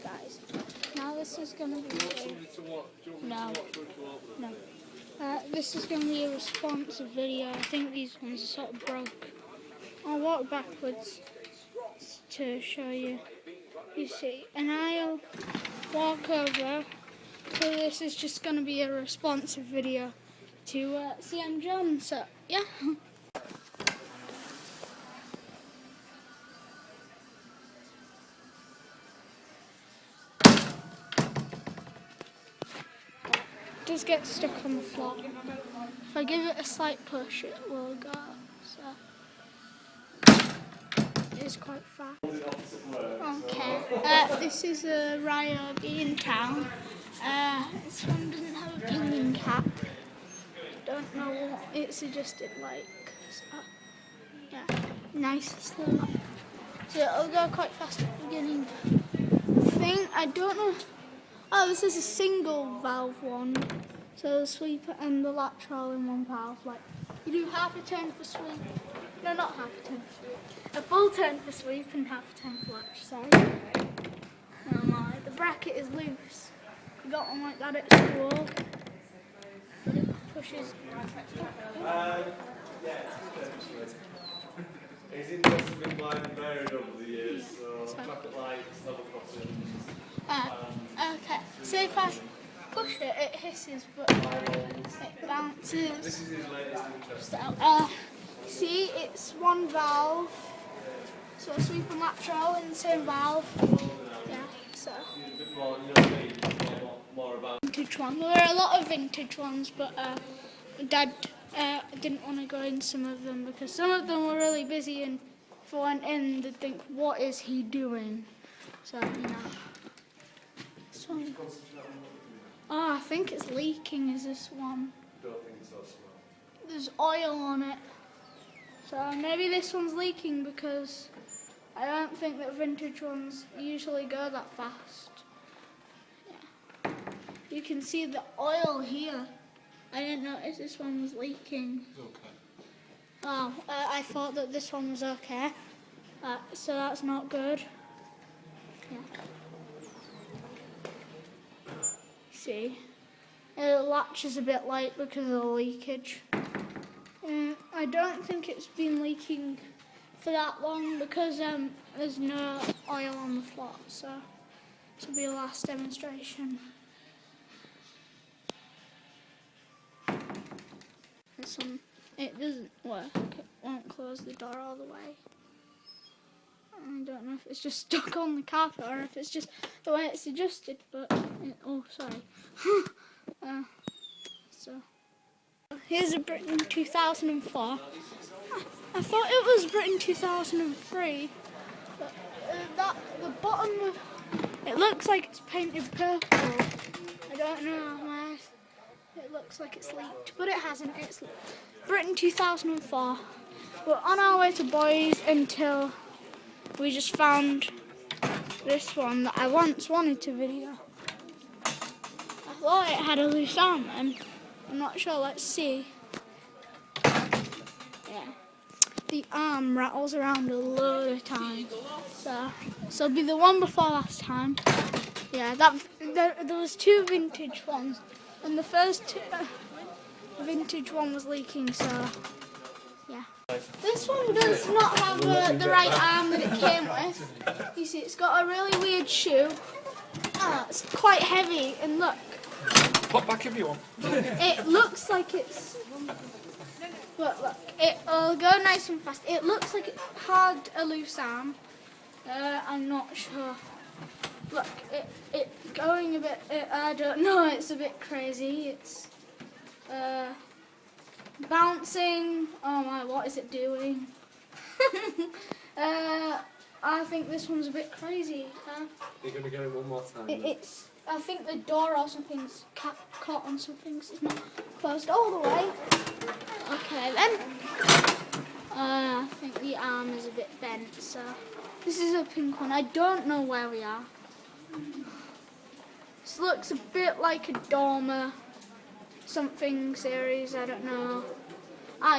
guys. Now this is going to be this is going to be a responsive video. I think these ones are sort of broke. I'll walk backwards to show you. You see, and I'll walk over. So this is just going to be a responsive video to CM John. So yeah. It does get stuck on the floor. If I give it a slight push, it will go. So it is quite fast. Okay, this is a Ryobi in town. This one doesn't have a pinging cap. Don't know what it suggested like. So, yeah, nice slow. So it'll go quite fast at the beginning. I don't know. Oh, this is a single valve one. So the sweeper and the latch are all in one valve. Like you do half a turn for sweep. No, not half a turn for sweep. A full turn for sweep and half a turn for latch. Sorry. Oh my, the bracket is loose. You got one like that at school. But it pushes. His interests have been wide and varied over the years, so traffic lights, level crossings. Okay, so if I push it, it hisses, but it bounces. This is his latest interest. So, see, it's one valve, so a sweep and lateral in the same valve. Yeah, so. A bit more, you know what I mean? More about. Vintage one. There are a lot of vintage ones, but Dad didn't want to go in some of them because some of them were really busy, and if I went in, they'd think, what is he doing? So, you know. This one. Oh, I think it's leaking, is this one. Don't think so, small. There's oil on it. So maybe this one's leaking because I don't think that vintage ones usually go that fast. Yeah. You can see the oil here. I didn't notice this one was leaking. Okay. Oh, I thought that this one was okay. So that's not good. Yeah. See, the latch is a bit light because of the leakage. I don't think it's been leaking for that long because there's no oil on the floor, so this will be the last demonstration. This one, it doesn't work, it won't close the door all the way. I don't know if it's just stuck on the carpet or if it's just the way it's adjusted, but oh, sorry. So here's a Britain 2004. I thought it was Britain 2003, but the bottom it looks like it's painted purple. I don't know why it looks like it's leaked, but it hasn't. It's Britain 2004. We're on our way to Boys until we just found this one that I once wanted to video. I thought it had a loose arm and I'm not sure, let's see. Yeah. The arm rattles around a load of times. So it'll be the one before last time. Yeah, there was two vintage ones. And the first vintage one was leaking, so yeah. This one does not have the right arm that it came with. You see, it's got a really weird shoe. It's quite heavy, and look. Pop back if you want. It looks like it's... Look. It'll go nice and fast. It looks like it had a loose arm. I'm not sure. Look, it going a bit... I don't know, it's a bit crazy. It's... bouncing. Oh my, what is it doing? I think this one's a bit crazy. You're going to go one more time. It's. I think the door or something's caught on something, so it's not closed all the way. Okay then. I think the arm is a bit bent, so this is a pink one. I don't know where we are. This looks a bit like a Dormer something series, I don't know.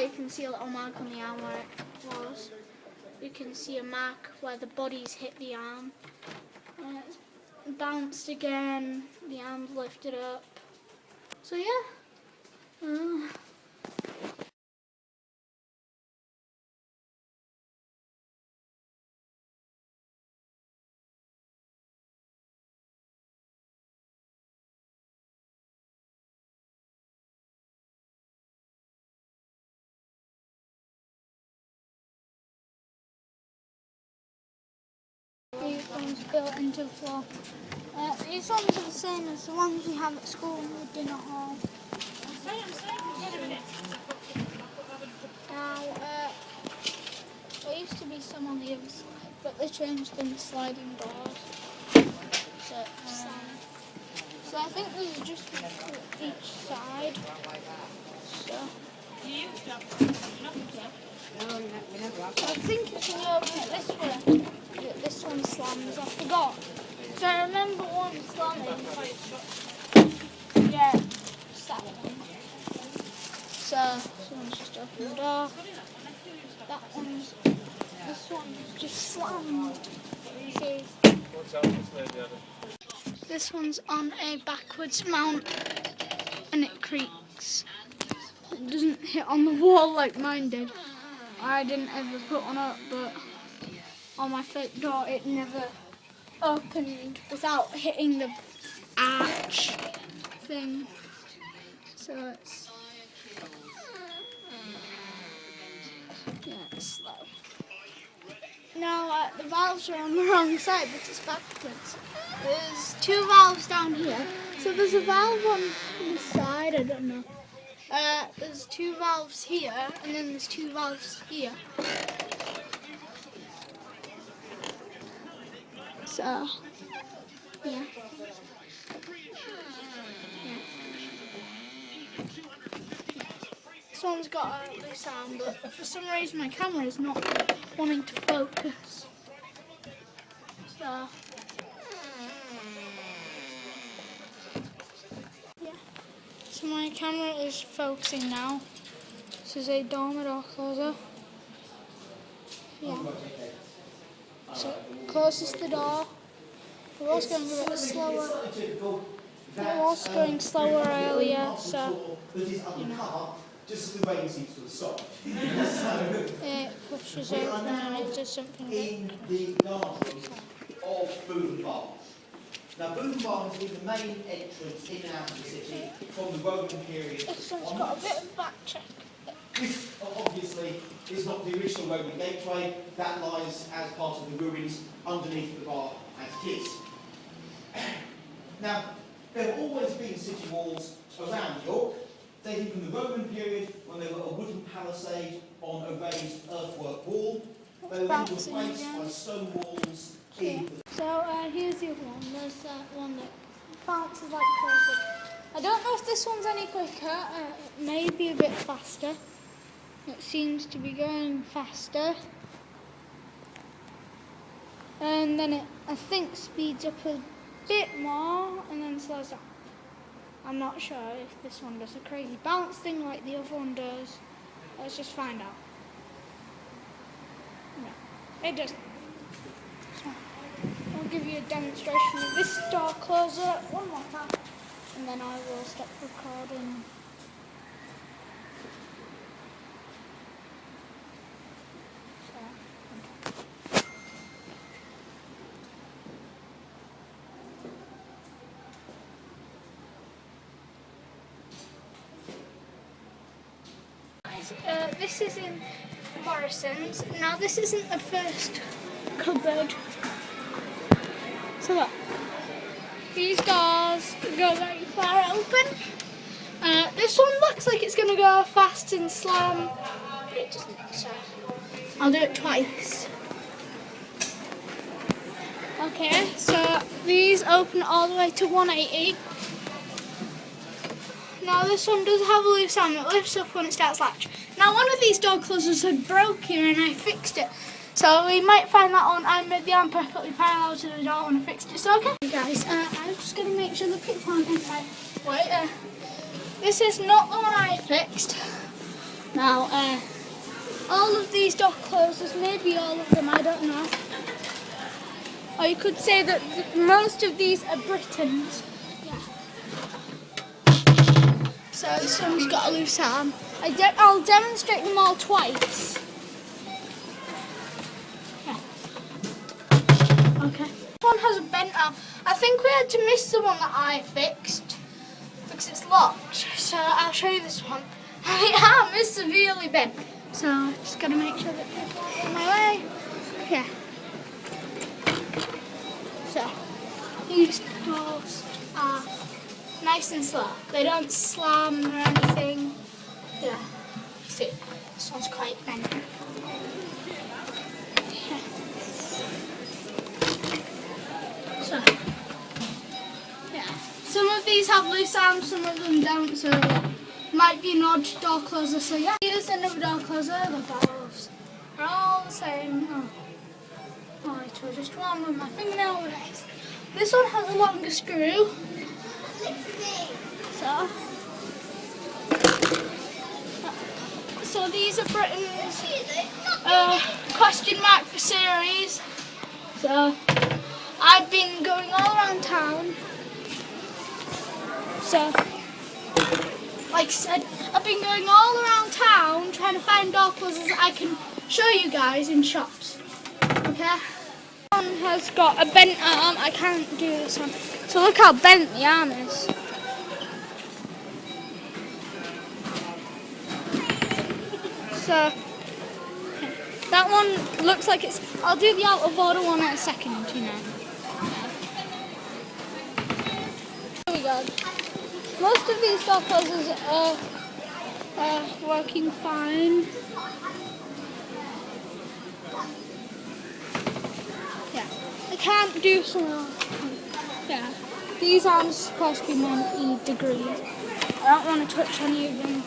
You can see a little mark on the arm where it was. You can see a mark where the bodies hit the arm. bounced again, the arms lifted up. So yeah. These ones built into the floor. These ones are the same as the ones we have at school in the dinner hall. Now, there used to be some on the other side, but they changed them to sliding doors. So I think there's just one for each side. So I think if you open it this way, this one slams. I forgot. So I remember one slamming. Yeah, that one. So this one's just opened the door. This one's just slammed. See? This one's on a backwards mount and it creaks. It doesn't hit on the wall like mine did. I didn't ever put one up, but on my fake door it never opened without hitting the arch thing. So it's slow. Now the valves are on the wrong side, but it's backwards. There's two valves down here. So there's a valve on this side, I don't know. There's two valves here, and then there's two valves here. So, yeah. This one's got a loose arm, but for some reason my camera is not wanting to focus. So, yeah. So my camera is focusing now. This is a dormer door closer. Yeah. So closes the door. It was going a bit slower. It was going slower earlier, so you know. Just as the rain seems to have stopped. It pushes open and it does something in the garden of Bootham Barn. Now Bootham Barn has been the main entrance in and out of the city from the Roman period. This one's got a bit of back check. This obviously is not the original Roman gateway, that lies as part of the ruins underneath the bar as it is. Now, there have always been city walls around York, dating from the Roman period when they were a wooden palisade on a raised earthwork wall. They were then replaced by stone walls in the... So here's the other one. There's one that bounces like crazy. I don't know if this one's any quicker. It may be a bit faster. It seems to be going faster. And then it, I think, speeds up a bit more and then slows down. I'm not sure if this one does a crazy bounce thing like the other one does. Let's just find out. No, it doesn't. So, I'll give you a demonstration of this door closer one more time and then I will stop recording. This is in Morrison's. Now this isn't the first cupboard. So look, these doors go very far open. This one looks like it's going to go fast and slam, but it doesn't, so I'll do it twice. Okay, so these open all the way to 180. Now this one does have a loose arm, it lifts up when it starts latch. Now one of these door closers had broke here and I fixed it. So we might find that on, I made the arm perfectly parallel to the door when I fixed it, so okay. Hey guys, I'm just going to make sure the picture on inside. Wait, this is not the one I fixed. Now, all of these door closers, maybe all of them, I don't know. Or you could say that most of these are Britons. Yeah. So this one's got a loose arm. I'll demonstrate them all twice. Yeah. Okay. This one has a bent arm. I think we had to miss the one that I fixed because it's locked. So I'll show you this one. The arm is severely bent. So just gotta make sure that people aren't in my way. Yeah. So these doors are nice and slow. They don't slam or anything. Yeah. See, this one's quite bent. Yeah. So, yeah. Some of these have loose arms, some of them don't. So yeah. Might be an odd door closer. So yeah. Here's another door closer. The valves are all the same. Oh, it was just one with my fingernail raised. This one has a longer screw. So these are Britain's question mark for series. So I've been going all around town. So like I said, I've been going all around town trying to find door closers I can show you guys in shops. Okay? This one has got a bent arm. I can't do this one. So look how bent the arm is. So that one looks like it's. I'll do the out of order one in a second, you know. Here we go. Most of these door closers are working fine. Yeah, I can't do some. Yeah, these arms are supposed to be 90 degrees. I don't want to touch any of them.